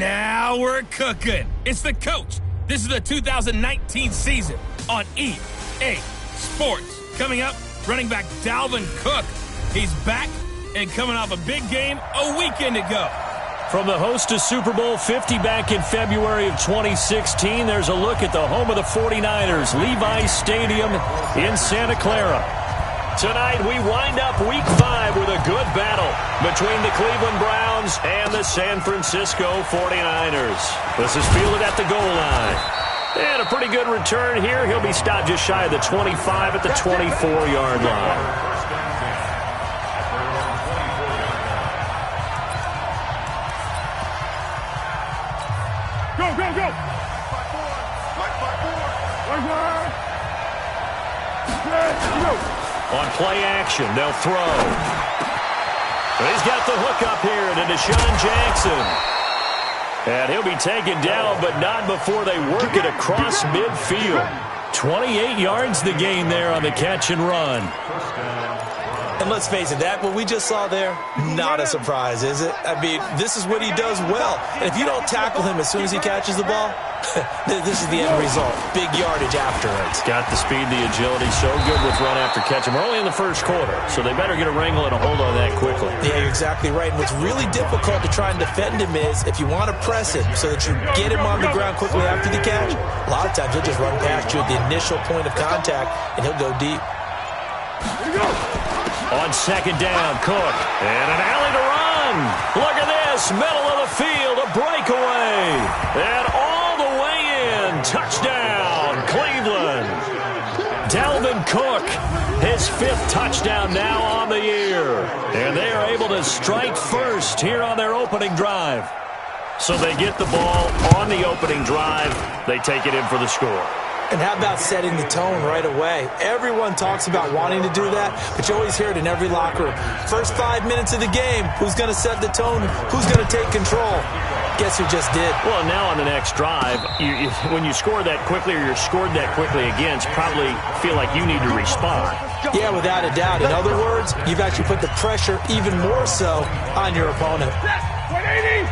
Now we're cooking. It's the coach. This is the 2019 season on EA Sports. Coming up, running back Dalvin Cook. He's back and coming off a big game a weekend ago. From the host to Super Bowl 50 back in February of 2016, there's a look at the home of the 49ers, Levi's Stadium in Santa Clara. Tonight, we wind up Week 5 with a good battle between the Cleveland Browns and the San Francisco 49ers. This is fielded at the goal line. And a pretty good return here. He'll be stopped just shy of the 25 at the 24-yard line. On play action, they'll throw. He's got the hook up here to Deshaun Jackson. And he'll be taken down, but not before they work it across midfield. 28 yards the gain there on the catch and run. And let's face it, that what we just saw there, not a surprise, is it? I mean, this is what he does well. And if you don't tackle him as soon as he catches the ball, this is the end result. Big yardage afterwards. Got the speed, the agility, so good with run after catch. And we're only in the first quarter, so they better get a wrangle and a hold on that quickly. Yeah, you're exactly right. And what's really difficult to try and defend him is if you want to press him so that you get him on the ground quickly after the catch, a lot of times he'll just run past you at the initial point of contact, and he'll go deep. Here we go. On second down, Cook. And an alley to run. Look at this. Middle of the field, a breakaway. And all the way in. Touchdown, Cleveland. Dalvin Cook, his 5th touchdown now on the year. And they are able to strike first here on their opening drive. So they get the ball on the opening drive. They take it in for the score. And how about setting the tone right away? Everyone talks about wanting to do that, but you always hear it in every locker room. First 5 minutes of the game, who's going to set the tone? Who's going to take control? Guess who just did? Well, now on the next drive, when you score that quickly or you're scored that quickly against, probably feel like you need to respond. Yeah, without a doubt. In other words, you've actually put the pressure even more so on your opponent. 180.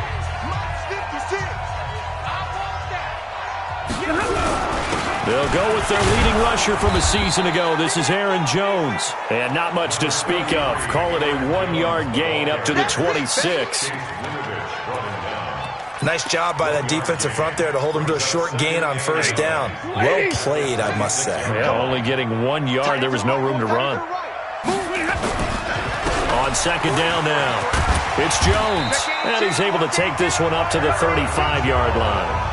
They'll go with their leading rusher from a season ago. This is Aaron Jones. And not much to speak of. Call it a 1-yard gain up to the 26. Nice job by that defensive front there to hold him to a short gain on first down. Well played, I must say. Yeah, only getting 1 yard. There was no room to run. On second down now, it's Jones. And he's able to take this one up to the 35-yard line.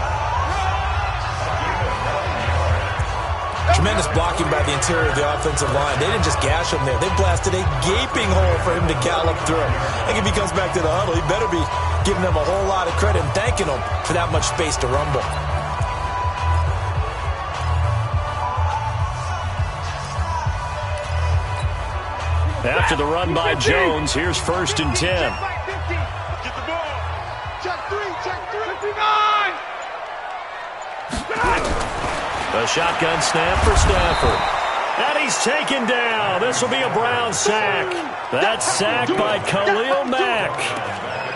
Tremendous blocking by the interior of the offensive line. They didn't just gash him there. They blasted a gaping hole for him to gallop through. I think if he comes back to the huddle, he better be giving them a whole lot of credit and thanking them for that much space to rumble. After the run by Jones, here's 1st and 10. Get the ball. Check 3, check 3. 59! A shotgun snap for Stafford. And he's taken down. This will be a Brown sack. That's sacked by Khalil Mack.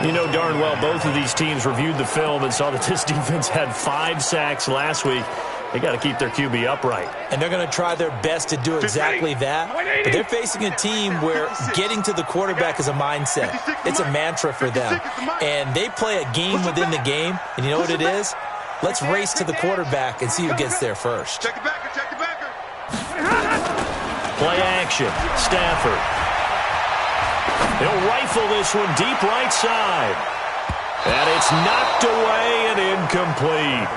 You know darn well both of these teams reviewed the film and saw that this defense had 5 sacks last week. They got to keep their QB upright. And they're going to try their best to do exactly that. But they're facing a team where getting to the quarterback is a mindset. It's a mantra for them. And they play a game within the game. And you know what it is? Let's race to the quarterback and see who gets there first. Check the backer, check the backer. Play action. Stafford. He'll rifle this one deep right side. And it's knocked away and incomplete.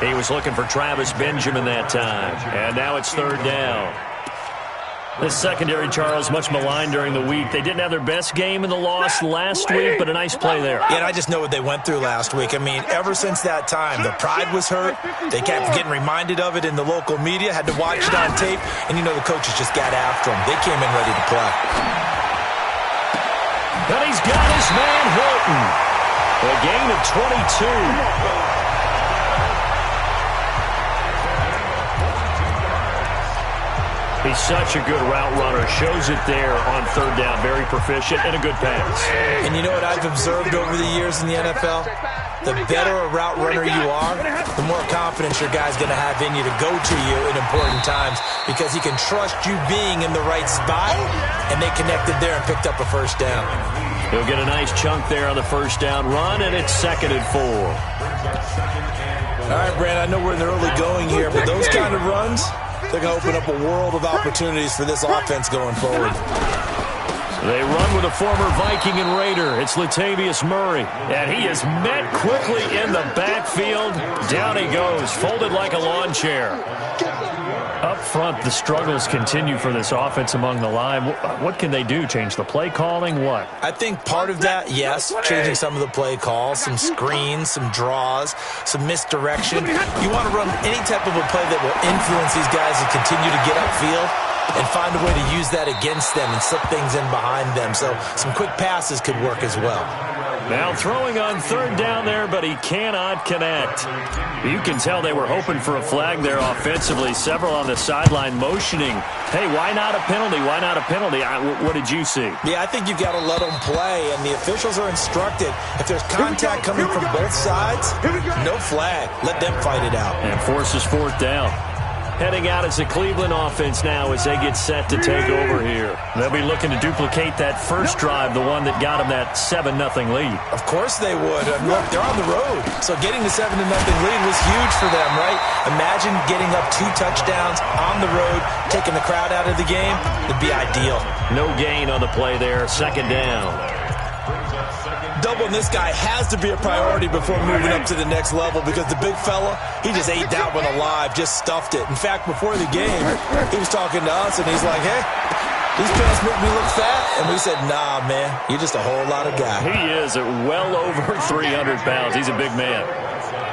He was looking for Travis Benjamin that time. And now it's 3rd down. This secondary, Charles, much maligned during the week. They didn't have their best game in the loss last week, but a nice play there. Yeah, and I just know what they went through last week. I mean, ever since that time, the pride was hurt. They kept getting reminded of it in the local media, had to watch it on tape, and you know the coaches just got after them. They came in ready to play. And he's got his man Horton. A gain of 22. He's such a good route runner. Shows it there on 3rd down. Very proficient and a good pass. And you know what I've observed over the years in the NFL? the better a route runner you are, the more confidence your guy's going to have in you to go to you in important times because he can trust you being in the right spot, and they connected there and picked up a first down. He'll get a nice chunk there on the first down run, and it's 2nd and 4. All right, Brandon, I know we're in the early going here, but those kind of runs, they're going to open up a world of opportunities for this offense going forward. They run with a former Viking and Raider. It's Latavius Murray. And he is met quickly in the backfield. Down he goes, folded like a lawn chair. Up front, the struggles continue for this offense among the line. What can they do? Change the play calling? What? I think part of that, yes, changing some of the play calls, some screens, some draws, some misdirection. You want to run any type of a play that will influence these guys to continue to get upfield and find a way to use that against them and slip things in behind them. So some quick passes could work as well. Now throwing on 3rd down there, but he cannot connect. You can tell they were hoping for a flag there offensively. Several on the sideline motioning, hey, why not a penalty? Why not a penalty? What did you see? Yeah, I think you've got to let them play, and the officials are instructed. If there's contact coming from both sides, no flag. Let them fight it out. And forces 4th down. Heading out as the Cleveland offense now as they get set to take over here. They'll be looking to duplicate that first drive, the one that got them that 7-0 lead. Of course they would. And look, they're on the road. So getting the 7-0 lead was huge for them, right? Imagine getting up 2 touchdowns on the road, taking the crowd out of the game. It'd be ideal. No gain on the play there. 2nd down. Doubling this guy has to be a priority before moving up to the next level because the big fella, he just ate that one alive, just stuffed it. In fact, before the game, he was talking to us, and he's like, hey, these pants make me look fat. And we said, nah, man, you're just a whole lot of guy. He is at well over 300 pounds. He's a big man.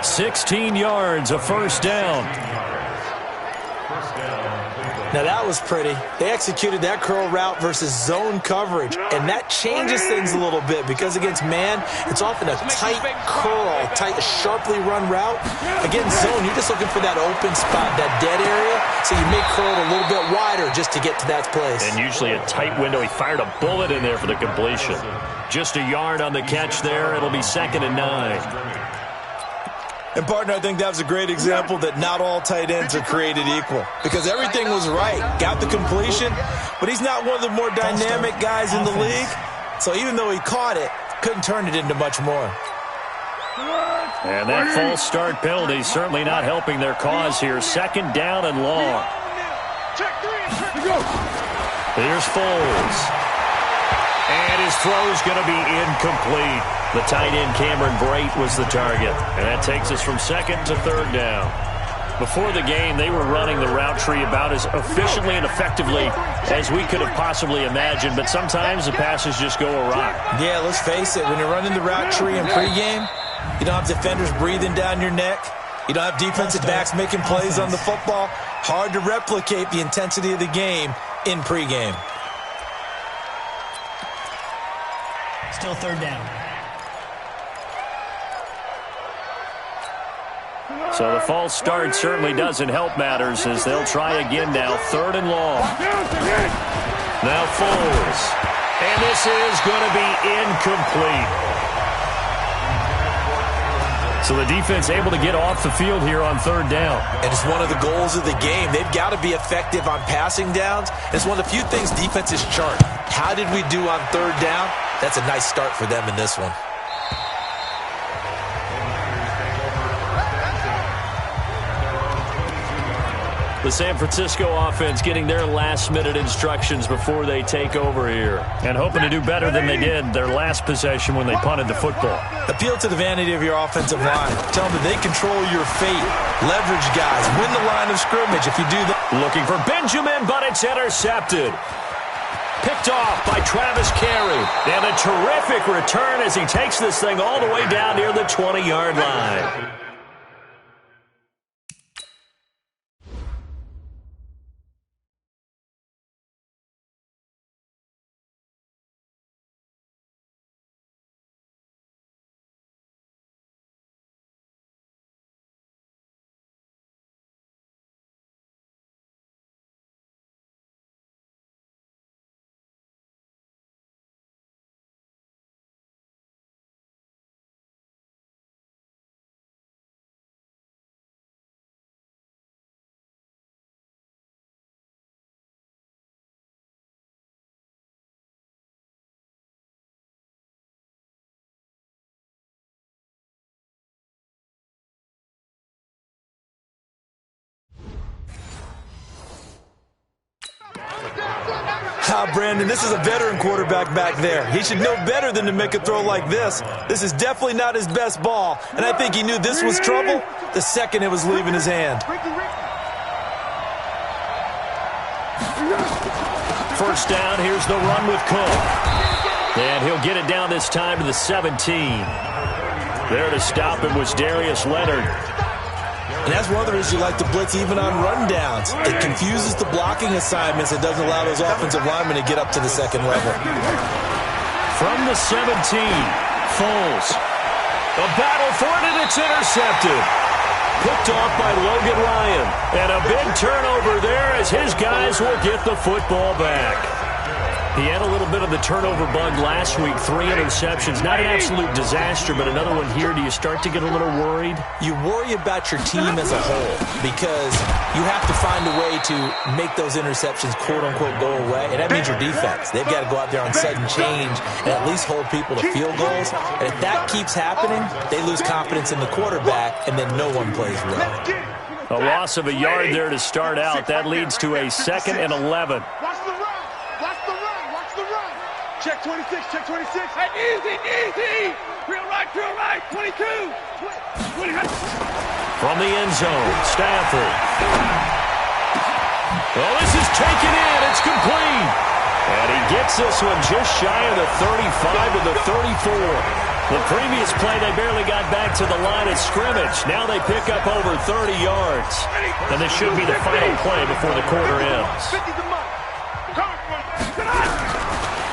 16 yards, a first down. Now, that was pretty. They executed that curl route versus zone coverage, and that changes things a little bit because against man, it's often a tight curl, sharply run route. Against zone, you're just looking for that open spot, that dead area, so you make curl a little bit wider just to get to that place. And usually a tight window. He fired a bullet in there for the completion. Just a yard on the catch there. It'll be 2nd and 9. And, partner, I think that was a great example that not all tight ends are created equal because everything was right. Got the completion, but he's not one of the more dynamic guys in the league. So even though he caught it, couldn't turn it into much more. And that false start penalty certainly not helping their cause here. 2nd down and long. Here's Foles. And his throw's going to be incomplete. The tight end, Cameron Brate, was the target. And that takes us from 2nd to 3rd down. Before the game, they were running the route tree about as efficiently and effectively as we could have possibly imagined. But sometimes the passes just go awry. Yeah, let's face it. When you're running the route tree in pregame, you don't have defenders breathing down your neck. You don't have defensive backs making plays on the football. Hard to replicate the intensity of the game in pregame. Still 3rd down. So the false start certainly doesn't help matters as they'll try again now. 3rd and long. Now Foles. And this is going to be incomplete. So the defense able to get off the field here on 3rd down. And it's one of the goals of the game. They've got to be effective on passing downs. It's one of the few things defenses chart. How did we do on 3rd down? That's a nice start for them in this one. The San Francisco offense getting their last-minute instructions before they take over here and hoping to do better than they did their last possession when they punted the football. Appeal to the vanity of your offensive line. Tell them that they control your fate. Leverage guys. Win the line of scrimmage if you do that. Looking for Benjamin, but it's intercepted. Picked off by Travis Carey. And a terrific return as he takes this thing all the way down near the 20-yard line. Nah, Brandon, this is a veteran quarterback back there. He should know better than to make a throw like this. This is definitely not his best ball, and I think he knew this was trouble the second it was leaving his hand. First down, here's the run with Cook. And he'll get it down this time to the 17. There to stop him was Darius Leonard. And that's one of the reasons you like to blitz even on rundowns. It confuses the blocking assignments. It doesn't allow those offensive linemen to get up to the second level. From the 17, Foles. A battle for it, and it's intercepted. Picked off by Logan Ryan. And a big turnover there as his guys will get the football back. He had a little bit of the turnover bug last week, 3 interceptions. Not an absolute disaster, but another one here. Do you start to get a little worried? You worry about your team as a whole because you have to find a way to make those interceptions, quote-unquote, go away, and that means your defense. They've got to go out there on sudden change and at least hold people to field goals. And if that keeps happening, they lose confidence in the quarterback, and then no one plays well. A loss of a yard there to start out. That leads to a 2nd and 11. Check 26, check 26. Hey, easy. Real right, 22. 20. From the end zone, Stafford. Well, this is taken in. It's complete. And he gets this one just shy of the 35 to the 34. The previous play, they barely got back to the line of scrimmage. Now they pick up over 30 yards. And this should be the final play before the quarter ends.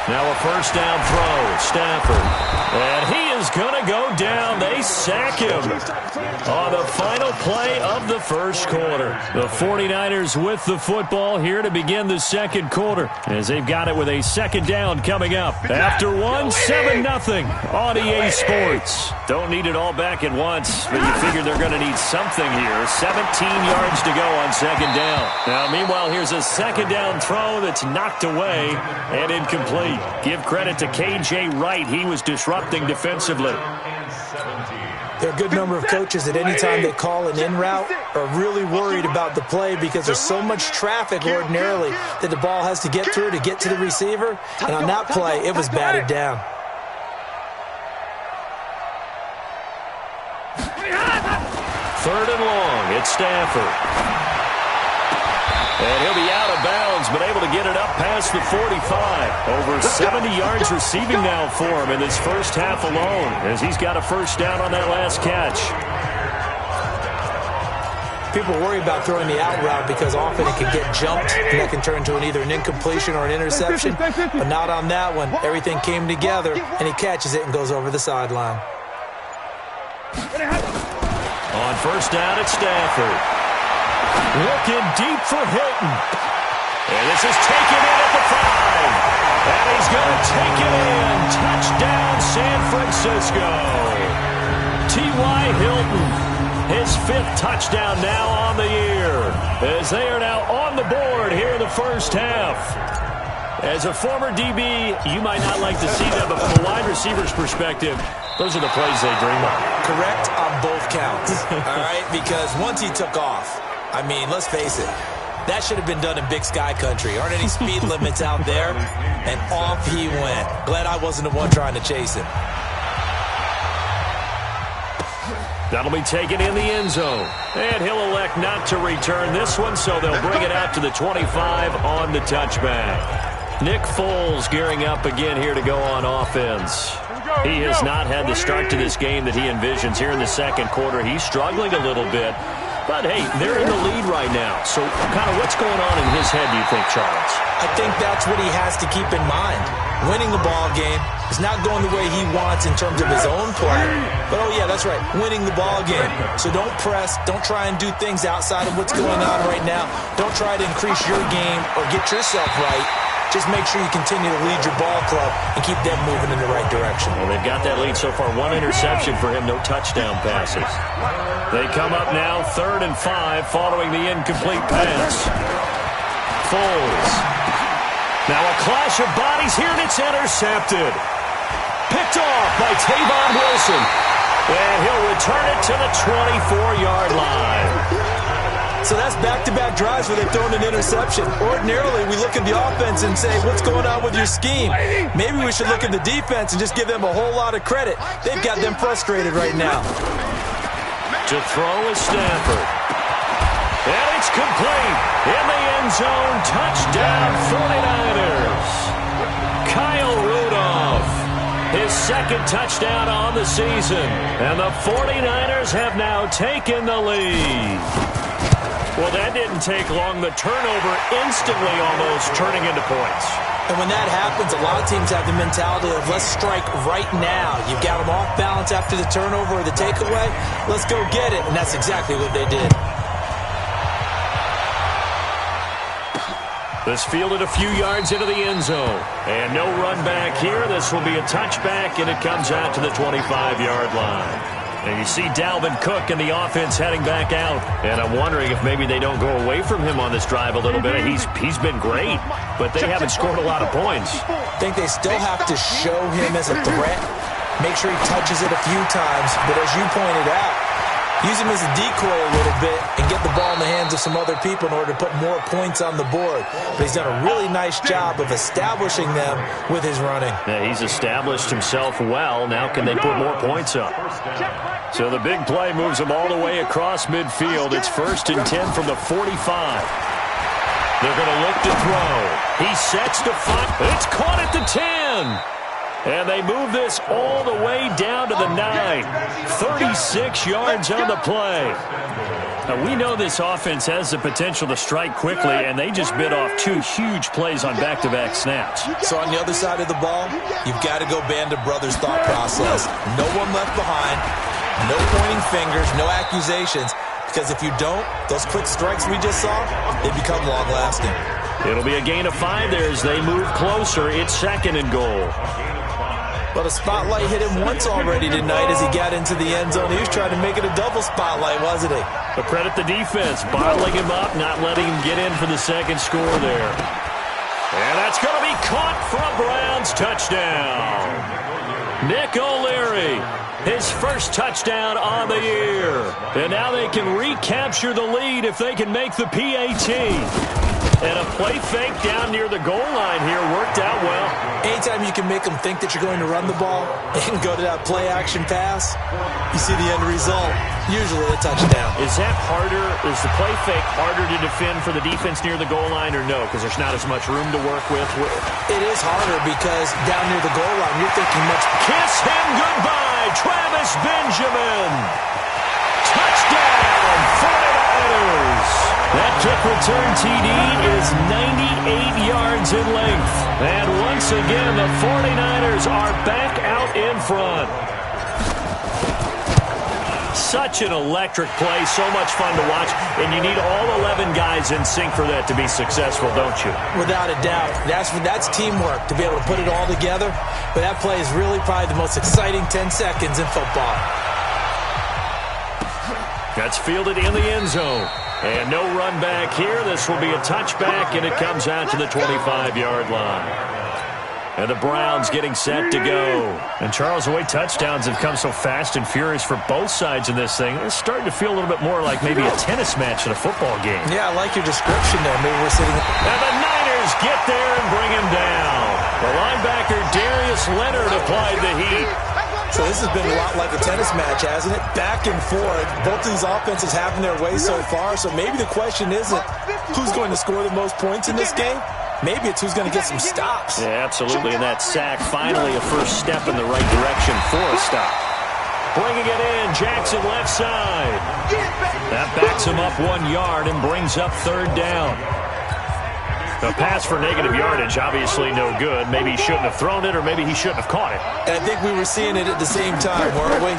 Now a first down throw, Stafford. And he is going to go down. They sack him on the final play of the first quarter. The 49ers with the football here to begin the second quarter as they've got it with a second down coming up. After 7-0 on EA Sports. Don't need it all back at once, but you figure they're going to need something here. 17 yards to go on second down. Now, meanwhile, here's a second down throw that's knocked away and incomplete. Give credit to K.J. Wright. He was disrupting defensively. There are a good number of coaches that any time they call an in route are really worried about the play because there's so much traffic ordinarily that the ball has to get through to get to the receiver. And on that play, it was batted down. Third and long. It's Stafford. And he'll be out of bounds, but able to get it up past the 45. Over 70 yards receiving now for him in this first half alone, as he's got a first down on that last catch. People worry about throwing the out route because often it can get jumped, and that can turn into either an incompletion or an interception. But not on that one. Everything came together, and he catches it and goes over the sideline. On first down, it's Stafford. Looking deep for Hilton. And this is taken in at the 5. And he's going to take it in. Touchdown, San Francisco. T.Y. Hilton, his 5th touchdown now on the year, as they are now on the board here in the first half. As a former DB, you might not like to see that, but from a wide receiver's perspective, those are the plays they dream of. Correct on both counts, all right? Because once he took off, I mean, let's face it, that should have been done in Big Sky Country. Aren't any speed limits out there? And off he went. Glad I wasn't the one trying to chase him. That'll be taken in the end zone. And he'll elect not to return this one, so they'll bring it out to the 25 on the touchback. Nick Foles gearing up again here to go on offense. He has not had the start to this game that he envisions here in the second quarter. He's struggling a little bit. But, hey, they're in the lead right now. So, kind of what's going on in his head, do you think, Charles? I think that's what he has to keep in mind. Winning the ball game is not going the way he wants in terms of his own play. But, oh, yeah, that's right, winning the ball game. So don't press. Don't try and do things outside of what's going on right now. Don't try to increase your game or get yourself right. Just make sure you continue to lead your ball club and keep them moving in the right direction. Well, they've got that lead so far. 1 interception for him, no touchdown passes. They come up now 3rd and 5 following the incomplete pass. Foles. Now a clash of bodies here, and it's intercepted. Picked off by Tavon Wilson. And he'll return it to the 24-yard line. So that's back-to-back drives where they've thrown an interception. Ordinarily, we look at the offense and say, what's going on with your scheme? Maybe we should look at the defense and just give them a whole lot of credit. They've got them frustrated right now. To throw is Stafford. And it's complete. In the end zone, touchdown 49ers. Kyle Rudolph, his second touchdown on the season. And the 49ers have now taken the lead. Well, that didn't take long. The turnover instantly almost turning into points. And when that happens, a lot of teams have the mentality of let's strike right now. You've got them off balance after the turnover or the takeaway. Let's go get it. And that's exactly what they did. This fielded a few yards into the end zone. And no run back here. This will be a touchback, and it comes out to the 25-yard line. And you see Dalvin Cook and the offense heading back out. And I'm wondering if maybe they don't go away from him on this drive a little bit. He's been great, but they haven't scored a lot of points. I think they still have to show him as a threat. Make sure he touches it a few times. But as you pointed out, use him as a decoy a little bit and get the ball in the hands of some other people in order to put more points on the board. But he's done a really nice job of establishing them with his running. Yeah, he's established himself well. Now can they put more points up? So the big play moves them all the way across midfield. It's 1st and 10 from the 45. They're going to look to throw. He sets to 5. It's caught at the 10. And they move this all the way down to the 9. 36 yards on the play. Now, we know this offense has the potential to strike quickly, and they just bit off 2 huge plays on back-to-back snaps. So on the other side of the ball, you've got to go Band of Brothers thought process. No one left behind, no pointing fingers, no accusations, because if you don't, those quick strikes we just saw, they become long-lasting. It'll be a gain of 5 there as they move closer. It's 2nd and goal. But a spotlight hit him once already tonight as he got into the end zone. He was trying to make it a double spotlight, wasn't he? But credit the defense, bottling him up, not letting him get in for the second score there. And that's going to be caught for a Browns touchdown. Nick O'Leary, his first touchdown on the year. And now they can recapture the lead if they can make the PAT. And a play fake down near the goal line here worked out well. Anytime you can make them think that you're going to run the ball and go to that play-action pass, you see the end result, usually a touchdown. Is that harder? Is the play fake harder to defend for the defense near the goal line or no? Because there's not as much room to work with? It is harder because down near the goal line, you're thinking much. Kiss him goodbye, Travis Benjamin. Touchdown, 49ers. That kick return TD is 98 yards in length. And once again, the 49ers are back out in front. Such an electric play, so much fun to watch, and you need all 11 guys in sync for that to be successful, don't you? Without a doubt. That's teamwork, to be able to put it all together. But that play is really probably the most exciting 10 seconds in football. That's fielded in the end zone. And no run back here. This will be a touchback, and it comes out to the 25-yard line. And the Browns getting set to go. And Charles, the way touchdowns have come so fast and furious for both sides in this thing, it's starting to feel a little bit more like maybe a tennis match at a football game. Yeah, I like your description there. Maybe we're sitting. And the Niners get there and bring him down. The linebacker Darius Leonard applied the heat. So this has been a lot like a tennis match, hasn't it? Back and forth. Both these offenses having their way so far. So maybe the question isn't who's going to score the most points in this game. Maybe it's who's going to get some stops. Yeah, absolutely. And that sack, finally a first step in the right direction for a stop. Bringing it in, Jackson left side. That backs him up 1 yard and brings up 3rd down. A pass for negative yardage, obviously no good. Maybe he shouldn't have thrown it, or maybe he shouldn't have caught it. And I think we were seeing it at the same time, weren't we?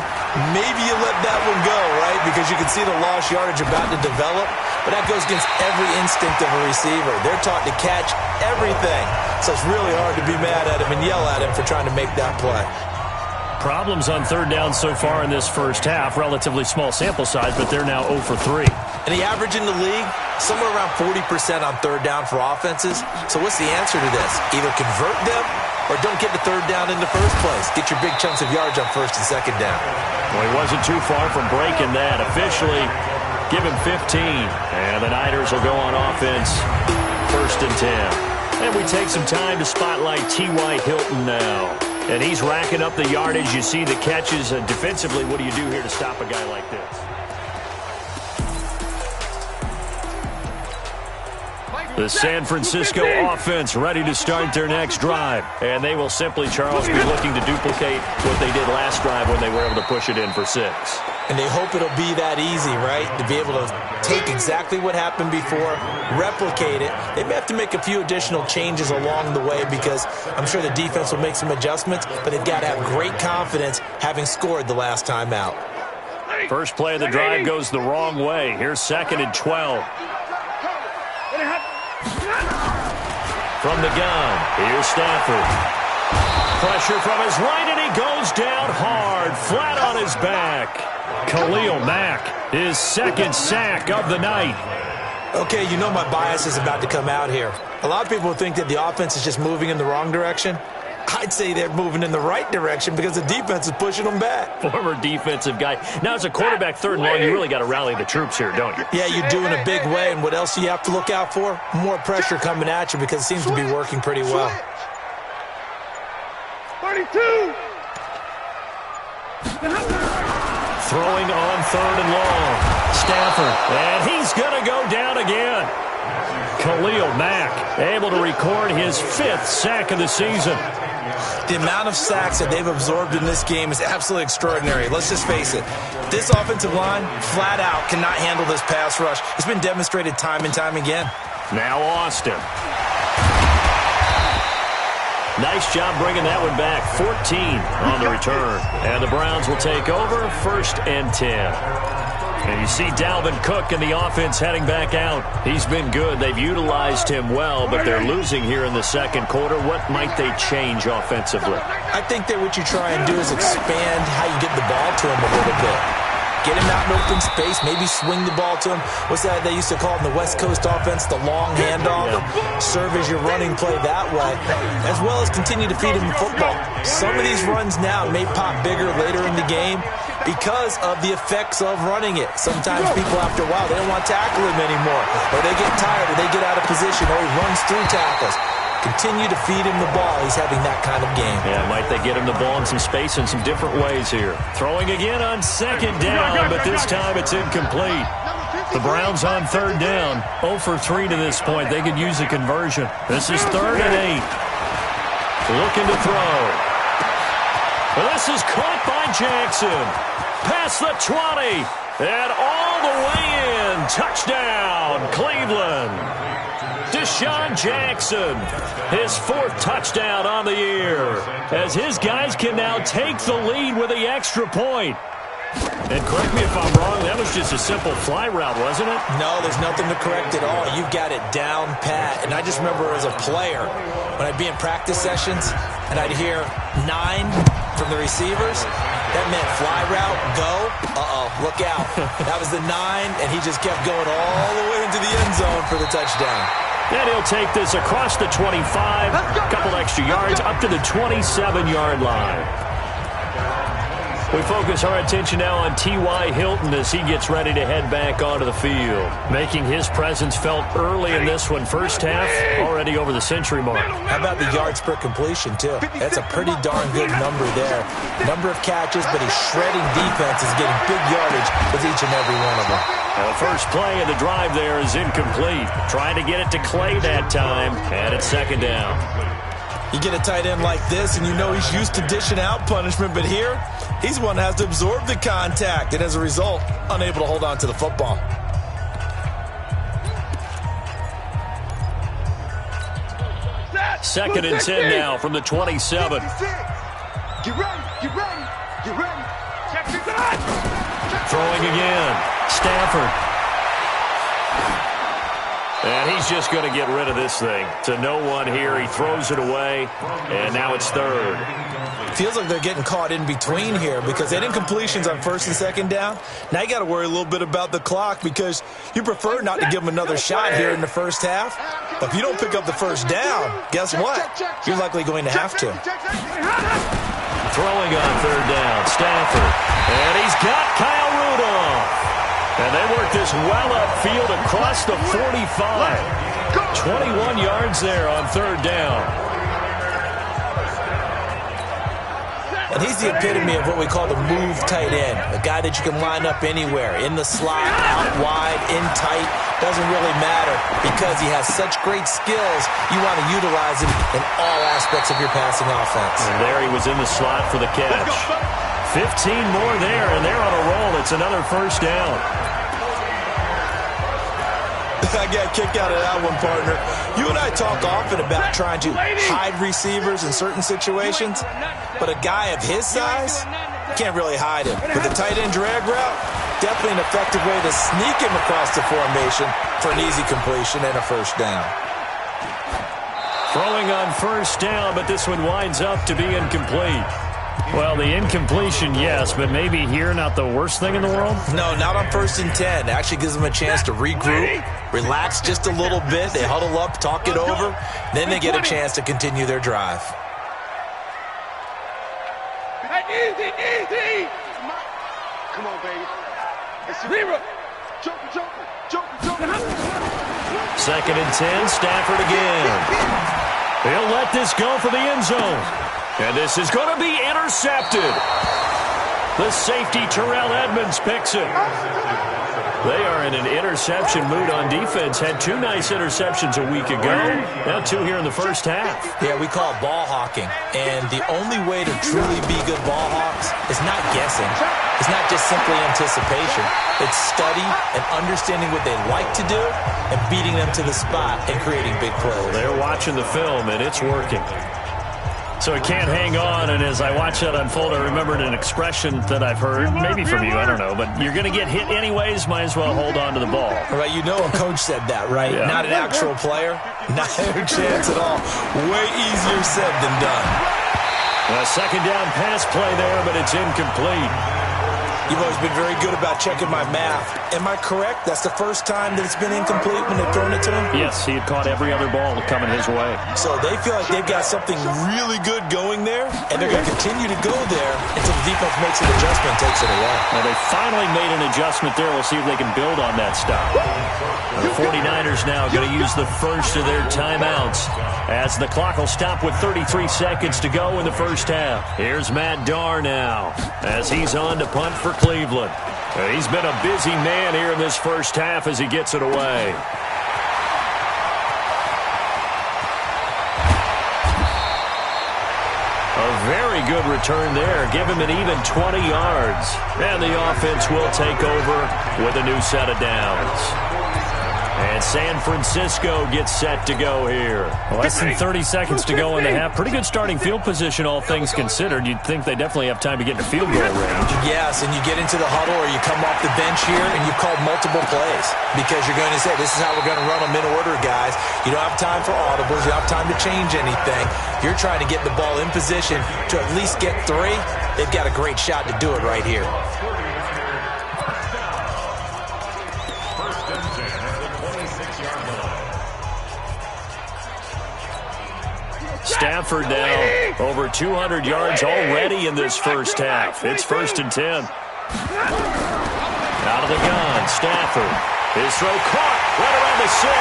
Maybe you let that one go, right? Because you can see the lost yardage about to develop. But that goes against every instinct of a receiver. They're taught to catch everything. So it's really hard to be mad at him and yell at him for trying to make that play. Problems on 3rd down so far in this first half. Relatively small sample size, but they're now 0 for 3. And the average in the league, somewhere around 40% on 3rd down for offenses. So what's the answer to this? Either convert them or don't get the 3rd down in the first place. Get your big chunks of yards on 1st and 2nd down. Well, he wasn't too far from breaking that. Officially, Give him 15. And the Niners will go on offense. 1st and 10. And we take some time to spotlight T.Y. Hilton now. And he's racking up the yardage. You see the catches. Defensively, what do you do here to stop a guy like this? The San Francisco offense ready to start their next drive. And they will simply, Charles, be looking to duplicate what they did last drive when they were able to push it in for 6. And they hope it'll be that easy, right? To be able to take exactly what happened before, replicate it. They may have to make a few additional changes along the way because I'm sure the defense will make some adjustments, but they've got to have great confidence having scored the last time out. First play of the drive goes the wrong way. Here's 2nd and 12. From the gun, here's Stafford. Pressure from his right, and he goes down hard, flat on his back. Khalil Mack, his 2nd sack of the night. Okay, you know my bias is about to come out here. A lot of people think that the offense is just moving in the wrong direction. I'd say they're moving in the right direction because the defense is pushing them back. Former defensive guy. Now, as a quarterback 3rd and long, you really got to rally the troops here, don't you? Yeah, you do in a big way. And what else do you have to look out for? More pressure coming at you because it seems to be working pretty well. 32. Throwing on 3rd and long. Stafford, and he's going to go down again. Khalil Mack able to record his 5th sack of the season. The amount of sacks that they've absorbed in this game is absolutely extraordinary. Let's just face it. This offensive line, flat out, cannot handle this pass rush. It's been demonstrated time and time again. Now Austin. Nice job bringing that one back. 14 on the return. And the Browns will take over. 1st and 10. And you see Dalvin Cook in the offense heading back out. He's been good. They've utilized him well, but they're losing here in the 2nd quarter. What might they change offensively? I think that what you try and do is expand how you get the ball to him a little bit. Get him out in open space, maybe swing the ball to him. What's that they used to call in the West Coast offense, the long handoff? Yeah. Serve as your running play that way, as well as continue to feed him the football. Some of these runs now may pop bigger later in the game because of the effects of running it. Sometimes people, after a while, they don't want to tackle him anymore, or they get tired, or they get out of position, or he runs through tackles. Continue to feed him the ball. He's having that kind of game. Yeah, might they get him the ball in some space in some different ways here. Throwing again on 2nd down, but this time it's incomplete. The Browns on 3rd down. 0 for 3 to this point. They could use a conversion. This is 3rd and 8. Looking to throw. Well, this is caught by Jackson. Past the 20. And all the way in. Touchdown, Cleveland. Deshaun Jackson, his 4th touchdown on the year, as his guys can now take the lead with the extra point. And correct me if I'm wrong, that was just a simple fly route, wasn't it? No, there's nothing to correct at all. You've got it down pat. And I just remember as a player, when I'd be in practice sessions, and I'd hear 9 from the receivers, that meant fly route, go, look out. That was the 9, and he just kept going all the way into the end zone for the touchdown. And he'll take this across the 25, a couple extra yards, up to the 27-yard line. We focus our attention now on T.Y. Hilton as he gets ready to head back onto the field. Making his presence felt early in this one. First half, already over the century mark. How about the yards per completion, too? That's a pretty darn good number there. Number of catches, but his shredding defense is getting big yardage with each and every one of them. The first play of the drive there is incomplete. Trying to get it to Clay that time, and it's 2nd down. You get a tight end like this, and you know he's used to dishing out punishment, but here, he's one that has to absorb the contact, and as a result, unable to hold on to the football. Second and 10 now from the 27. Get ready, get ready, get ready. Check it out. Throwing again. Stafford. And he's just going to get rid of this thing. To no one here. He throws it away, and now it's 3rd. Feels like they're getting caught in between here because they didn't completions on 1st and 2nd down. Now you got to worry a little bit about the clock because you prefer not to give them another shot here in the first half. But if you don't pick up the first down, guess what? You're likely going to have to. Throwing on 3rd down, Stafford. And he's got Kyle Rudolph. And they work this well upfield across the 45. 21 yards there on third down. And he's the epitome of what we call the move tight end, a guy that you can line up anywhere, in the slot, out wide, in tight, doesn't really matter because he has such great skills. You want to utilize him in all aspects of your passing offense. And there he was in the slot for the catch. 15 more there, and they're on a roll. It's another first down. I got a kick out of that one, partner. You and I talk often about trying to hide receivers in certain situations, but a guy of his size can't really hide him. With a tight end drag route, definitely an effective way to sneak him across the formation for an easy completion and a first down. Throwing on first down, but this one winds up to be incomplete. Well, the incompletion, yes, but maybe here not the worst thing in the world? No, not on 1st and 10. It actually gives them a chance to regroup, relax just a little bit. They huddle up, talk it over. Then they get a chance to continue their drive. Easy. Come on, baby. Joker. 2nd and 10, Stafford again. He'll let this go for the end zone. And this is going to be intercepted. The safety, Terrell Edmunds, picks it. They are in an interception mood on defense. Had 2 nice interceptions a week ago. Now 2 here in the first half. Yeah, we call it ball hawking. And the only way to truly be good ball hawks is not guessing. It's not just simply anticipation. It's study and understanding what they like to do and beating them to the spot and creating big plays. They're watching the film, and it's working. So he can't hang on, and as I watch that unfold, I remembered an expression that I've heard, maybe from you, I don't know, but you're going to get hit anyways, might as well hold on to the ball. Right, you know a coach said that, right? Yeah. Not an actual player, not a chance at all. Way easier said than done. A 2nd down pass play there, but it's incomplete. You've always been very good about checking my math. Am I correct? That's the first time that it's been incomplete when they've thrown it to him? Yes, he had caught every other ball coming his way. So they feel like they've got something really good going there, and they're going to continue to go there until the defense makes an adjustment and takes it away. Well, they finally made an adjustment there. We'll see if they can build on that stop. The 49ers now going to use the first of their timeouts as the clock will stop with 33 seconds to go in the first half. Here's Matt Darr now as he's on to punt for Cleveland. He's been a busy man here in this first half as he gets it away. A very good return there. Give him an even 20 yards. And the offense will take over with a new set of downs. And San Francisco gets set to go here. Less than 30 seconds to go in the half. Pretty good starting field position, all things considered. You'd think they definitely have time to get to field goal range. Yes, and you get into the huddle or you come off the bench here and you've called multiple plays because you're going to say, this is how we're going to run them in order, guys. You don't have time for audibles. You don't have time to change anything. You're trying to get the ball in position to at least get 3. They've got a great shot to do it right here. Stafford now over 200 yards already in this first half. It's 1st and 10. Out of the gun, Stafford. His throw caught right around the 6.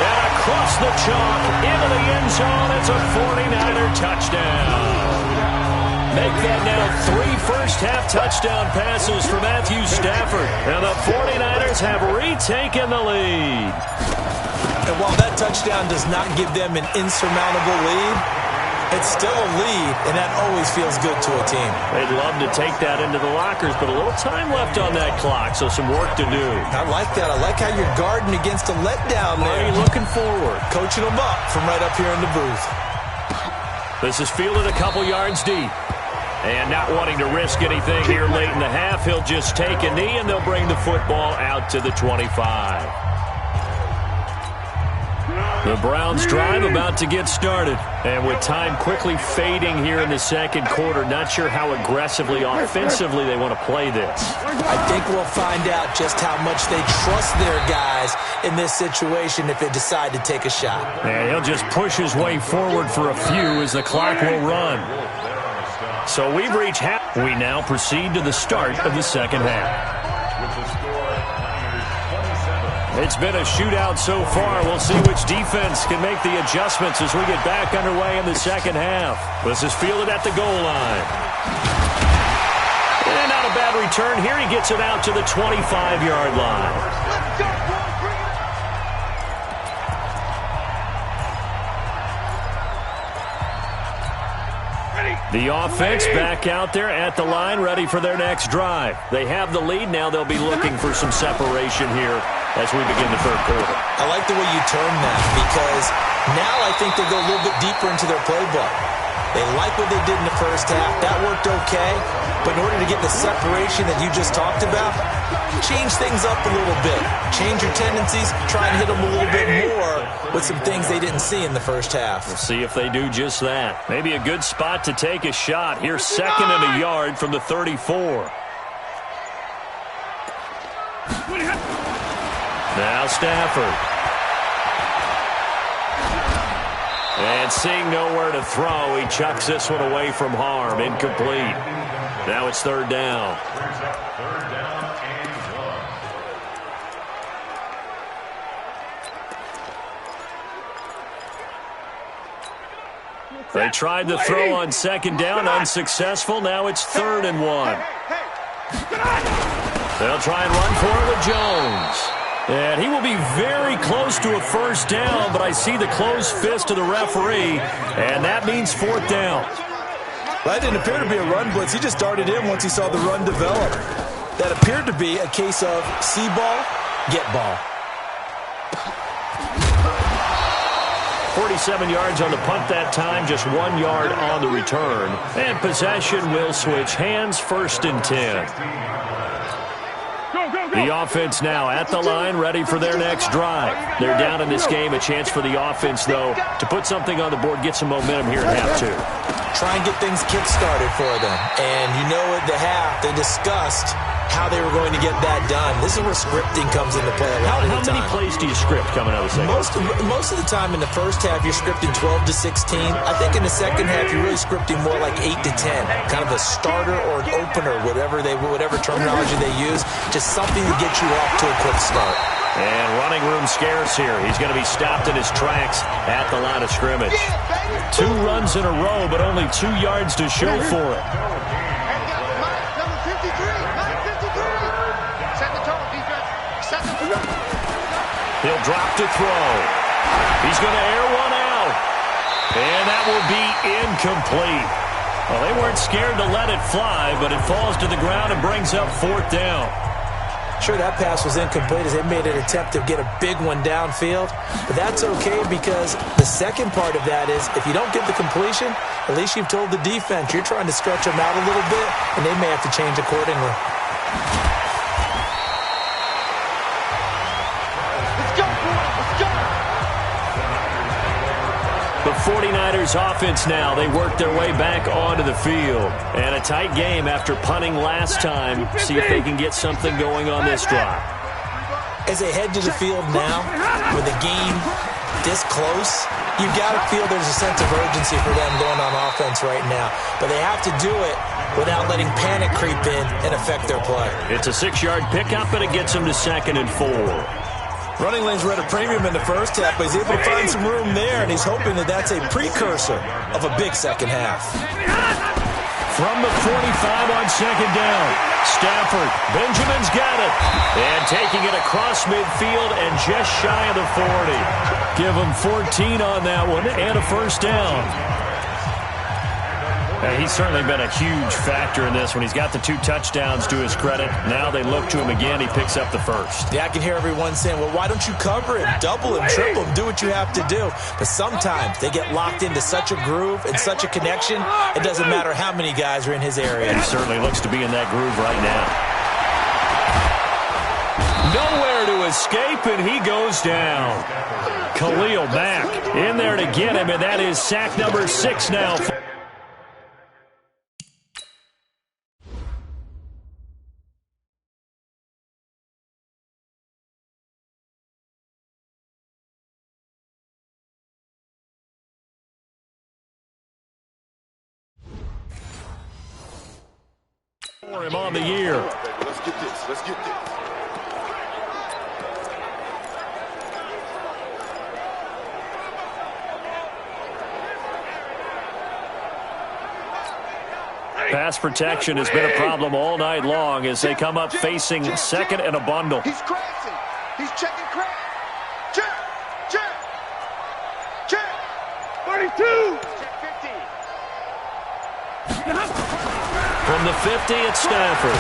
And across the chalk into the end zone. It's a 49er touchdown. Make that now 3 first-half touchdown passes for Matthew Stafford. And the 49ers have retaken the lead. And while that touchdown does not give them an insurmountable lead, it's still a lead, and that always feels good to a team. They'd love to take that into the lockers, but a little time left on that clock, so some work to do. I like that. I like how you're guarding against a letdown there. Marty looking forward. Coaching them up from right up here in the booth. This is fielded a couple yards deep. And not wanting to risk anything here late in the half, he'll just take a knee, and they'll bring the football out to the 25. The Browns drive about to get started. And with time quickly fading here in the second quarter, not sure how aggressively, offensively they want to play this. I think we'll find out just how much they trust their guys in this situation if they decide to take a shot. And he'll just push his way forward for a few as the clock will run. So we've reached half. We now proceed to the start of the second half. It's been a shootout so far. We'll see which defense can make the adjustments as we get back underway in the second half. This is fielded at the goal line. And not a bad return here. He gets it out to the 25-yard line. Let's go, boys. Bring it. The offense back out there at the line, ready for their next drive. They have the lead. Now they'll be looking for some separation here as we begin the third quarter. I like the way you term that because now I think they go a little bit deeper into their playbook. They like what they did in the first half. That worked okay. But in order to get the separation that you just talked about, change things up a little bit. Change your tendencies. Try and hit them a little bit more with some things they didn't see in the first half. We'll see if they do just that. Maybe a good spot to take a shot. Here's 2nd and a yard from the 34. Now Stafford. And seeing nowhere to throw, he chucks this one away from harm. Incomplete. Now it's 3rd down. They tried to throw on 2nd down, unsuccessful. Now it's 3rd and 1. They'll try and run for it with Jones. And he will be very close to a 1st down, but I see the closed fist of the referee, and that means 4th down. That didn't appear to be a run blitz. He just darted in once he saw the run develop. That appeared to be a case of see ball, get ball. 47 yards on the punt that time, just 1 yard on the return. And possession will switch hands, 1st and 10. The offense now at the line, ready for their next drive. They're down in this game. A chance for the offense, though, to put something on the board, get some momentum here at half 2. Try and get things kick-started for them. And you know at the half, they discussed how they were going to get that done. This is where scripting comes into play a lot of the time. How many plays do you script coming out of the second half? Most of the time in the first half, you're scripting 12 to 16. I think in the second half, you're really scripting more like 8 to 10. Kind of a starter or an opener, whatever terminology they use. Just something to get you off to a quick start. And running room scarce here. He's going to be stopped in his tracks at the line of scrimmage. 2 runs in a row, but only 2 yards to show for it. He'll drop to throw. He's going to air one out. And that will be incomplete. Well, they weren't scared to let it fly, but it falls to the ground and brings up 4th down. Sure, that pass was incomplete as they made an attempt to get a big one downfield. But that's okay because the second part of that is if you don't get the completion, at least you've told the defense you're trying to stretch them out a little bit, and they may have to change accordingly. The 49ers offense now, they work their way back onto the field. And a tight game after punting last time. See if they can get something going on this drive. As they head to the field now, with the game this close, you've got to feel there's a sense of urgency for them going on offense right now. But they have to do it without letting panic creep in and affect their play. It's a 6-yard pickup, and it gets them to 2nd and 4. Running lanes were at a premium in the first half, but he's able to find some room there, and he's hoping that that's a precursor of a big second half. From the 45 on 2nd down, Stafford, Benjamin's got it, and taking it across midfield and just shy of the 40. Give him 14 on that one and a 1st down. He's certainly been a huge factor in this one. He's got the 2 touchdowns to his credit. Now they look to him again. He picks up the 1st. Yeah, I can hear everyone saying, well, why don't you cover him, double him, triple him, do what you have to do. But sometimes they get locked into such a groove and such a connection, it doesn't matter how many guys are in his area. He certainly looks to be in that groove right now. Nowhere to escape, and he goes down. Khalil Mack in there to get him, and that is sack number 6 now. For him on the year. Let's get this. Let's get this. Pass protection has been a problem all night long as they come up facing second and a bundle. He's crashing. He's checking crash. Check. Check. Check. 42. Check 50. From the 50, it's Stafford.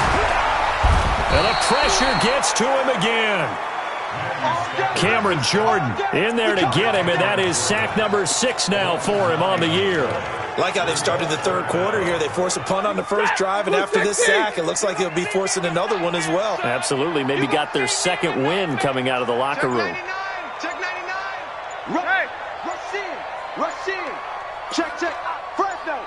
And the pressure gets to him again. Cameron Jordan in there to get him, and that is sack number 6 now for him on the year. Like how they've started the third quarter here. They force a punt on the first drive, and after this sack, it looks like they'll be forcing another one as well. Absolutely. Maybe got their second win coming out of the locker room. Check 99. Right. Rush in. Rush in. Check. Fresno.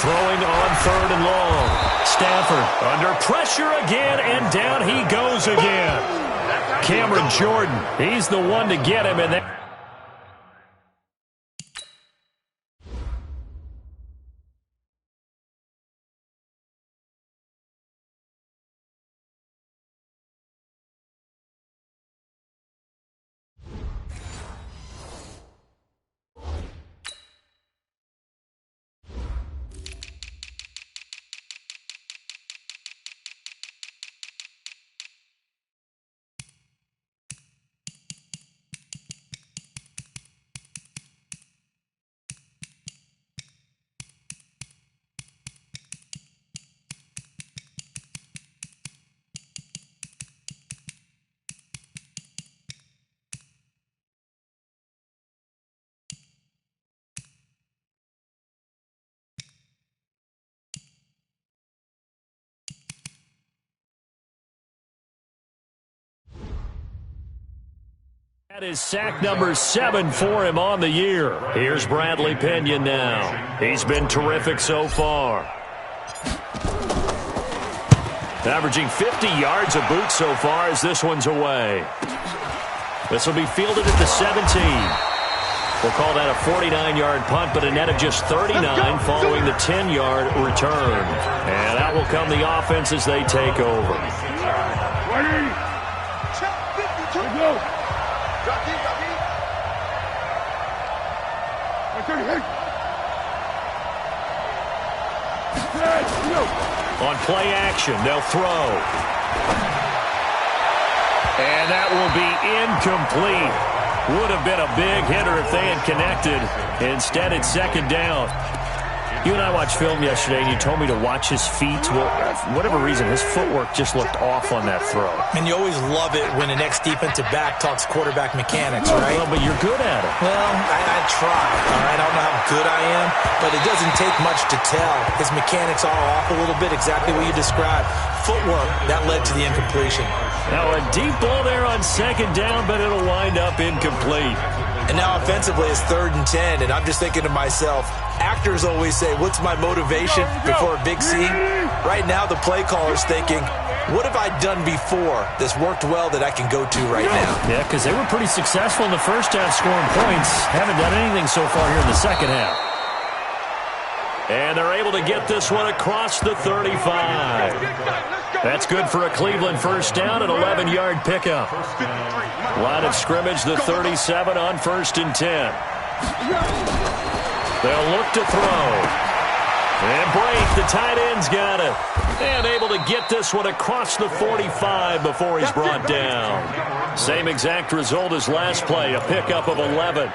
Throwing on third and long. Stafford under pressure again, and down he goes again. Cameron Jordan, he's the one to get him, and that. That is sack number 7 for him on the year. Here's Bradley Pinion now. He's been terrific so far. Averaging 50 yards a boot so far as this one's away. This will be fielded at the 17. We'll call that a 49-yard punt, but a net of just 39 following the 10-yard return. And that will come the offense as they take over. On play action, they'll throw. And that will be incomplete. Would have been a big hitter if they had connected. Instead, it's second down. You and I watched film yesterday, and you told me to watch his feet. Well, for whatever reason, his footwork just looked off on that throw. And you always love it when the next defensive back talks quarterback mechanics, right? Well, but you're good at it. Well, I try, all right? I don't know how good I am, but it doesn't take much to tell. His mechanics are off a little bit, exactly what you described. Footwork, that led to the incompletion. Now a deep ball there on second down, but it'll wind up incomplete. And now offensively it's 3rd and 10, and I'm just thinking to myself, actors always say, what's my motivation before a big scene? Right now the play caller's thinking, what have I done before that's worked well that I can go to right now? Yeah, because they were pretty successful in the first half scoring points. Haven't done anything so far here in the second half. And they're able to get this one across the 35. That's good for a Cleveland first down, an 11-yard pickup. Line of scrimmage, the 37 on 1st and 10. They'll look to throw. And Brake, the tight end's got it. And able to get this one across the 45 before he's brought down. Same exact result as last play, a pickup of 11.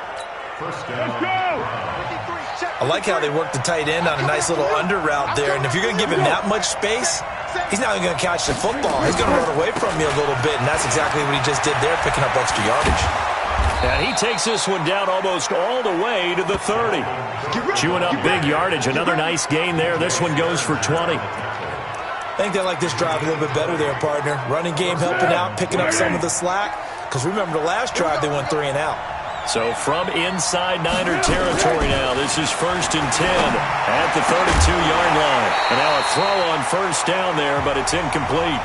I like how they work the tight end on a nice little under route there. And if you're going to give him that much space, he's not even going to catch the football. He's going to run away from you a little bit, and that's exactly what he just did there, picking up extra yardage. And he takes this one down almost all the way to the 30. Chewing up big yardage. Another nice gain there. This one goes for 20. I think they like this drive a little bit better there, partner. Running game helping out, picking up some of the slack. Because remember, the last drive they went 3 and out. So from inside Niner territory now, this is 1st and 10 at the 32-yard line. And now a throw on first down there, but it's incomplete.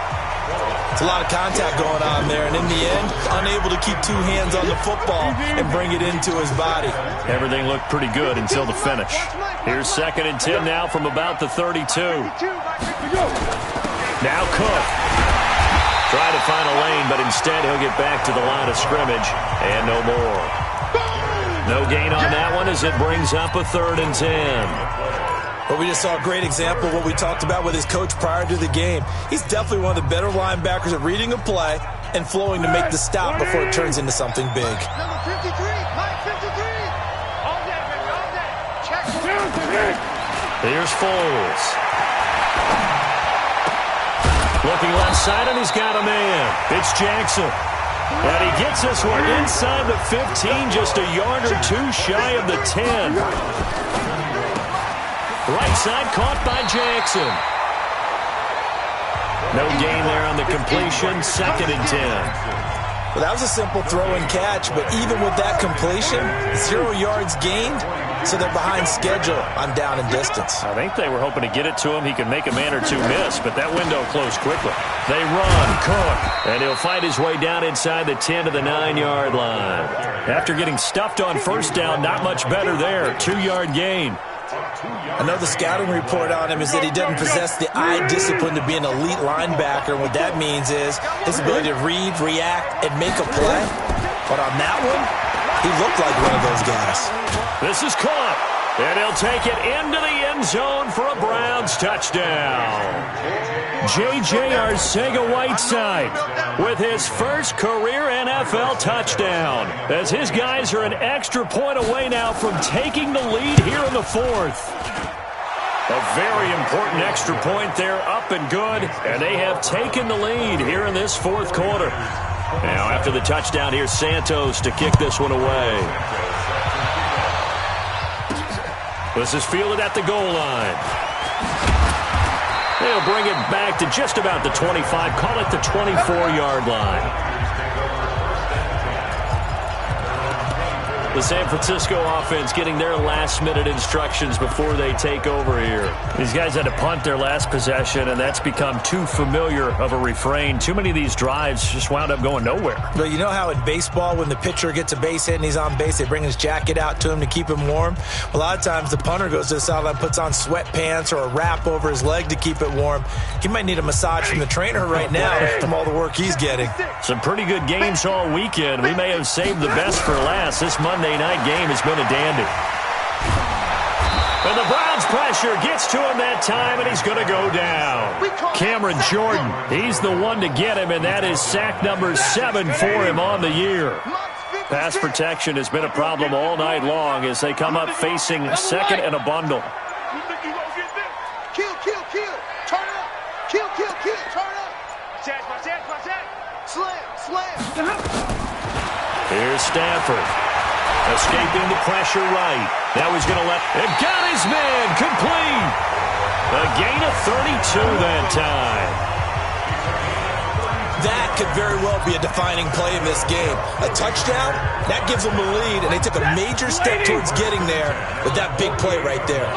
It's a lot of contact going on there, and in the end, unable to keep two hands on the football and bring it into his body. Everything looked pretty good until the finish. Here's 2nd and 10 now from about the 32. Now Cook. Try to find a lane, but instead he'll get back to the line of scrimmage, and no more. No gain on that one as it brings up a 3rd and 10. But we just saw a great example of what we talked about with his coach prior to the game. He's definitely one of the better linebackers at reading a play and flowing to make the stop before it turns into something big. Number 53, Mike 53. All day, baby, all day. Check. Here's Foles. Looking left side, and he's got a man. It's Jackson. And he gets this one inside the 15, just a yard or two shy of the 10. Right side caught by Jackson. No gain there on the completion. 2nd and 10. Well, that was a simple throw and catch, but even with that completion, 0 yards gained, so they're behind schedule on down and distance. I think they were hoping to get it to him. He could make a man or two miss, but that window closed quickly. They run. Cook. And he'll fight his way down inside the 10 to the 9-yard line. After getting stuffed on 1st down, not much better there. 2-yard gain. I know the scouting report on him is that he doesn't possess the eye discipline to be an elite linebacker. What that means is his ability to read, react, and make a play. But on that one, he looked like one of those guys. This is caught, and he'll take it into the end zone for a Browns touchdown. J.J. Arcega-Whiteside with his first career NFL touchdown, as his guys are an extra point away now from taking the lead here in the 4th. A very important extra point there, up and good, and they have taken the lead here in this 4th quarter. Now, after the touchdown, here's Santos to kick this one away. This is fielded at the goal line. They'll bring it back to just about the 25, call it the 24-yard line. The San Francisco offense getting their last-minute instructions before they take over here. These guys had to punt their last possession, and that's become too familiar of a refrain. Too many of these drives just wound up going nowhere. But you know how in baseball, when the pitcher gets a base hit and he's on base, they bring his jacket out to him to keep him warm? A lot of times the punter goes to the sideline, puts on sweatpants or a wrap over his leg to keep it warm. He might need a massage from the trainer right now from all the work he's getting. Some pretty good games all weekend. We may have saved the best for last. This Monday night game has been a dandy. And the Browns pressure gets to him that time, and he's going to go down. Cameron Jordan, he's the one to get him, and that is sack number 7 for him on the year. Pass protection has been a problem all night long as they come up facing 2nd and a bundle. Kill, kill, kill. Turn it up. Kill, kill, kill. Turn it up. Slam, slam. Here's Stafford. Escaping the pressure right. Now he's going to let... And got his man complete. A gain of 32 that time. That could very well be a defining play in this game. A touchdown, that gives them the lead, and they took a major step towards getting there with that big play right there.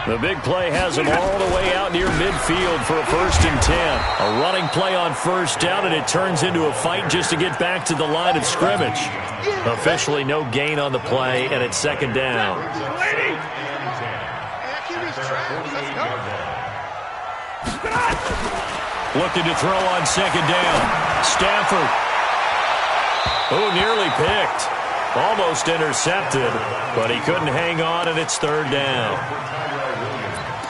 The big play has them all the way out near midfield for a 1st and 10. A running play on 1st down, and it turns into a fight just to get back to the line of scrimmage. Officially no gain on the play, and it's 2nd down. Looking to throw on 2nd down. Stafford. Oh, nearly picked. Almost intercepted, but he couldn't hang on, and it's 3rd down.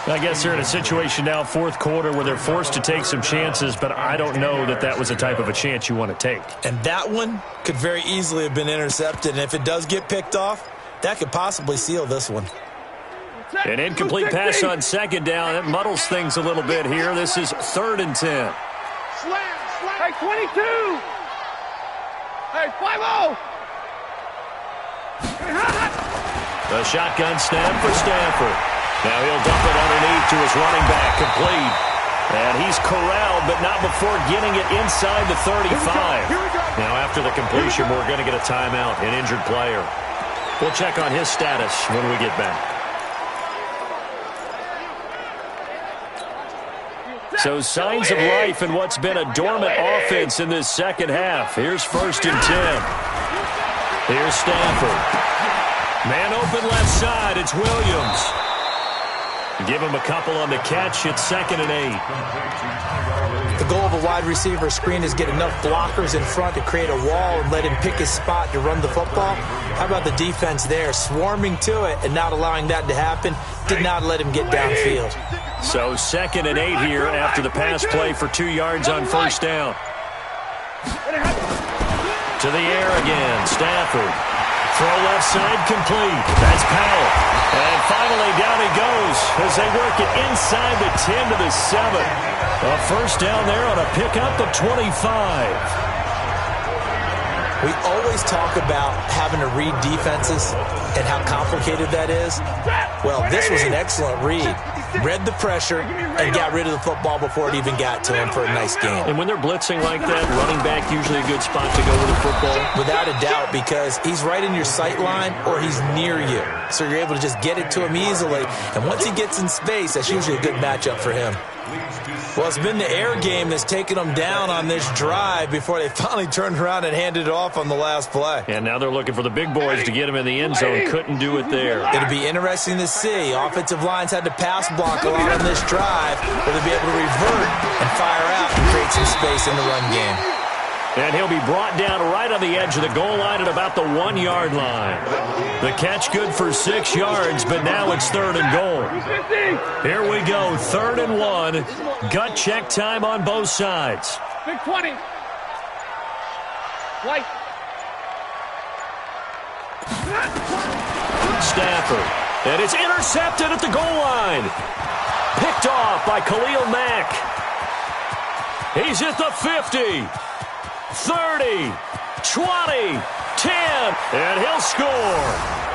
I guess they're in a situation now, 4th quarter, where they're forced to take some chances, but I don't know that that was the type of a chance you want to take. And that one could very easily have been intercepted, and if it does get picked off, that could possibly seal this one. An incomplete pass on 2nd down. That muddles things a little bit here. This is 3rd and 10. Slam, slam. Hey, 22. Hey, 5-0. The shotgun snap for Stafford. Now he'll dump it underneath to his running back, complete. And he's corralled, but not before getting it inside the 35. Now after the completion, we're going to get a timeout, an injured player. We'll check on his status when we get back. So signs of life in what's been a dormant offense in this second half. Here's 1st and 10. Here's Stafford. Man open left side. It's Williams. Give him a couple on the catch. It's 2nd and 8. The goal of a wide receiver screen is get enough blockers in front to create a wall and let him pick his spot to run the football. How about the defense there, swarming to it and not allowing that to happen? Did not let him get downfield. So 2nd and 8 here after the pass play for 2 yards on 1st down. To the air again, Stafford. Throw left side complete. That's Powell. And finally down he goes as they work it inside the 10 to the 7. A 1st down there on a pickup of 25. We always talk about having to read defenses and how complicated that is. Well, this was an excellent read. Read the pressure and got rid of the football before it even got to him for a nice game. And when they're blitzing like that, running back usually a good spot to go with the football? Without a doubt, because he's right in your sight line or he's near you. So you're able to just get it to him easily. And once he gets in space, that's usually a good matchup for him. Well, it's been the air game that's taken them down on this drive before they finally turned around and handed it off on the last play. And now they're looking for the big boys to get him in the end zone. Couldn't do it there. It'll be interesting to see. Offensive lines had to pass block a lot on this drive. Will they be able to revert and fire out and create some space in the run game? And he'll be brought down right on the edge of the goal line at about the 1 yard line. The catch good for 6 yards, but now it's 3rd and goal. Here we go, 3rd and 1. Gut check time on both sides. Big 20. White. Stafford. And it's intercepted at the goal line. Picked off by Khalil Mack. He's at the 50. 30, 20, 10, and he'll score.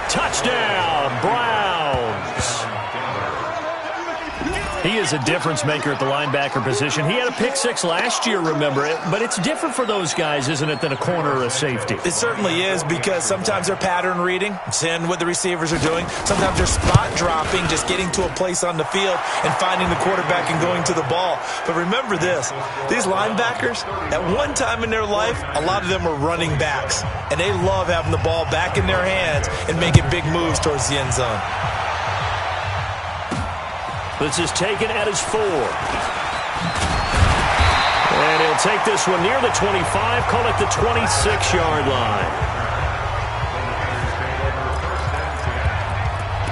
Touchdown, Browns. He is a difference maker at the linebacker position. He had a pick 6 last year, remember it, but it's different for those guys, isn't it, than a corner or a safety? It certainly is, because sometimes they're pattern reading, seeing what the receivers are doing. Sometimes they're spot dropping, just getting to a place on the field and finding the quarterback and going to the ball. But remember this, these linebackers, at one time in their life, a lot of them are running backs, and they love having the ball back in their hands and making big moves towards the end zone. This is taken at his 4. And he'll take this one near the 25, call it the 26-yard line.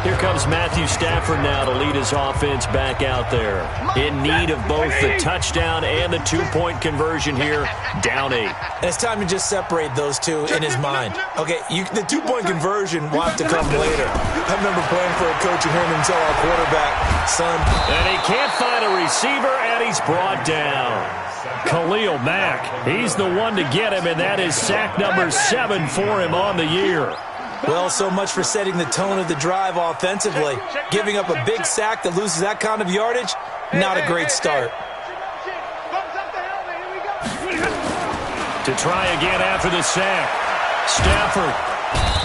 Here comes Matthew Stafford now to lead his offense back out there. In need of both the touchdown and the 2-point conversion here, down 8. And it's time to just separate those two in his mind. Okay, the 2-point conversion will have to come later. I remember playing for a coach and hearing him tell our quarterback, son. And he can't find a receiver, and he's brought down. Khalil Mack, he's the one to get him, and that is sack number 7 for him on the year. Well, so much for setting the tone of the drive offensively. Giving up a big sack that loses that kind of yardage, not a great start. To try again after the sack. Stafford.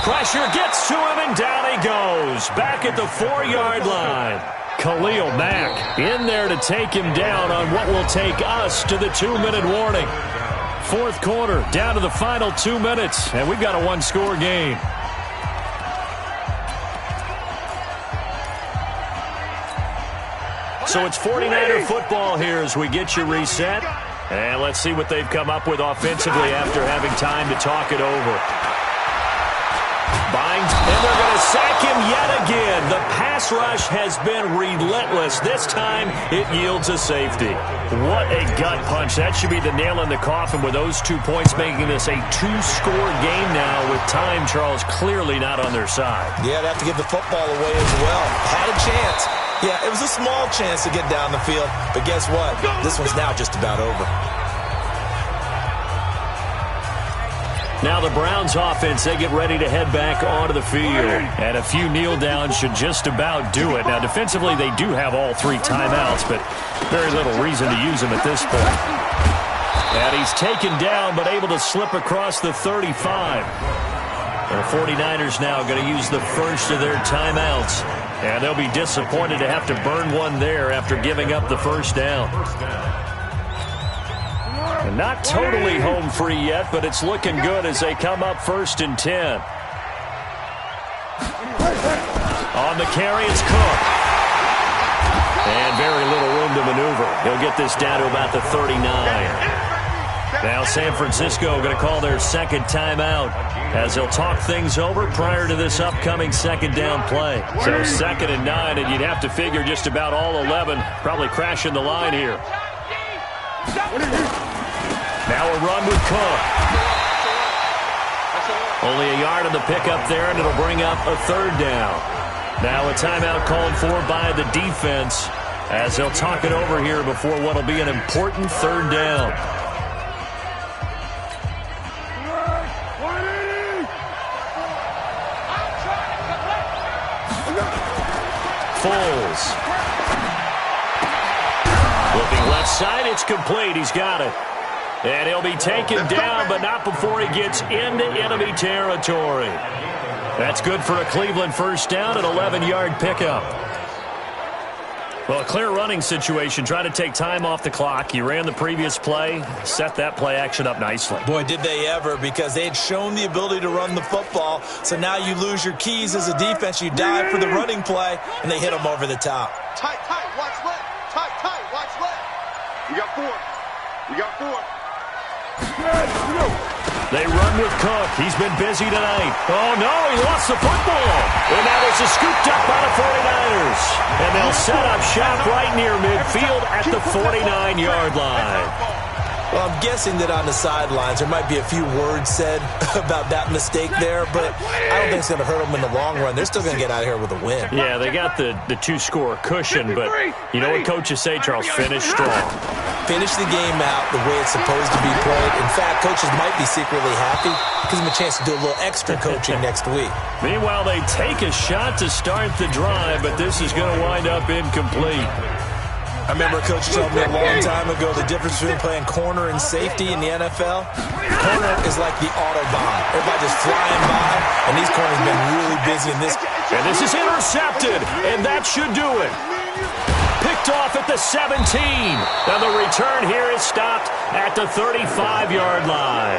Pressure gets to him, and down he goes. Back at the 4-yard line. Khalil Mack in there to take him down on what will take us to the 2-minute warning. 4th quarter, down to the final 2 minutes, and we've got a 1-score game. So it's 49er football here as we get you reset. And let's see what they've come up with offensively after having time to talk it over. Binds, and they're going to sack him yet again. The pass rush has been relentless. This time, it yields a safety. What a gut punch. That should be the nail in the coffin with those 2 points, making this a 2-score game now with time, Charles, clearly not on their side. Yeah, they have to give the football away as well. Had a chance. Yeah, it was a small chance to get down the field, but guess what? This one's now just about over. Now the Browns offense, they get ready to head back onto the field. And a few kneel downs should just about do it. Now defensively, they do have all 3 timeouts, but very little reason to use them at this point. And he's taken down, but able to slip across the 35. The 49ers now going to use the first of their timeouts. And they'll be disappointed to have to burn one there after giving up the first down. And not totally home free yet, but it's looking good as they come up 1st and 10. On the carry, it's Cook. And very little room to maneuver. He'll get this down to about the 39. Now San Francisco going to call their second timeout as they'll talk things over prior to this upcoming second down play. So 2nd and 9, and you'd have to figure just about all 11 probably crashing the line here. Now a run with Cook. Only a yard on the pickup there, and it'll bring up a 3rd down. Now a timeout called for by the defense as they'll talk it over here before what will be an important 3rd down. Foles. Looking left side, it's complete. He's got it. And he'll be taken down, but not before he gets into enemy territory. That's good for a Cleveland first down, an 11-yard pickup. Well, a clear running situation. Try to take time off the clock. You ran the previous play, set that play action up nicely. Boy, did they ever, because they had shown the ability to run the football. So now you lose your keys as a defense. You dive for the running play, and they hit them over the top. Tight, watch left. Tight, watch left. We got 4. They run with Cook. He's been busy tonight. Oh, no, he lost the football. And now this is scooped up by the 49ers. And they'll set up shop right near midfield at the 49-yard line. Well, I'm guessing that on the sidelines there might be a few words said about that mistake there, but I don't think it's going to hurt them in the long run. They're still going to get out of here with a win. Yeah, they got the 2-score cushion, but you know what coaches say, Charles? Finish strong. Finish the game out the way it's supposed to be played. In fact, coaches might be secretly happy. Gives them a chance to do a little extra coaching next week. Meanwhile, they take a shot to start the drive, but this is going to wind up incomplete. I remember a coach told me a long time ago the difference between playing corner and safety in the NFL. Corner is like the Autobahn. Everybody just flying by, and these corners have been really busy in this. And this is intercepted, and that should do it. Picked off at the 17. And the return here is stopped at the 35-yard line.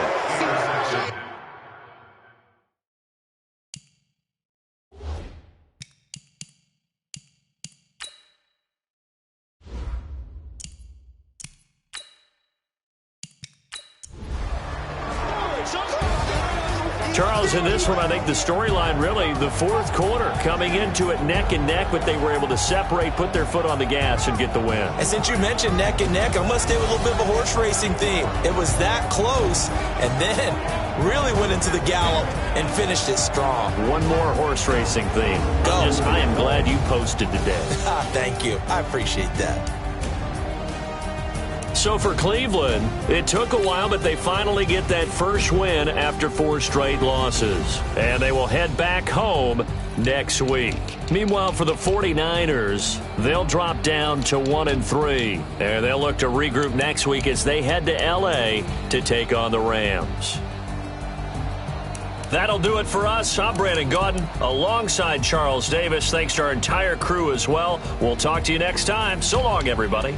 Charles, in this one, I think the storyline really, the 4th quarter, coming into it neck and neck, but they were able to separate, put their foot on the gas, and get the win. And since you mentioned neck and neck, I'm going to stay with a little bit of a horse racing theme. It was that close, and then really went into the gallop and finished it strong. One more horse racing theme. Go. I am glad you posted today. Thank you. I appreciate that. So for Cleveland, it took a while, but they finally get that first win after 4 straight losses. And they will head back home next week. Meanwhile, for the 49ers, they'll drop down to 1-3. And they'll look to regroup next week as they head to L.A. to take on the Rams. That'll do it for us. I'm Brandon Gaudin alongside Charles Davis. Thanks to our entire crew as well. We'll talk to you next time. So long, everybody.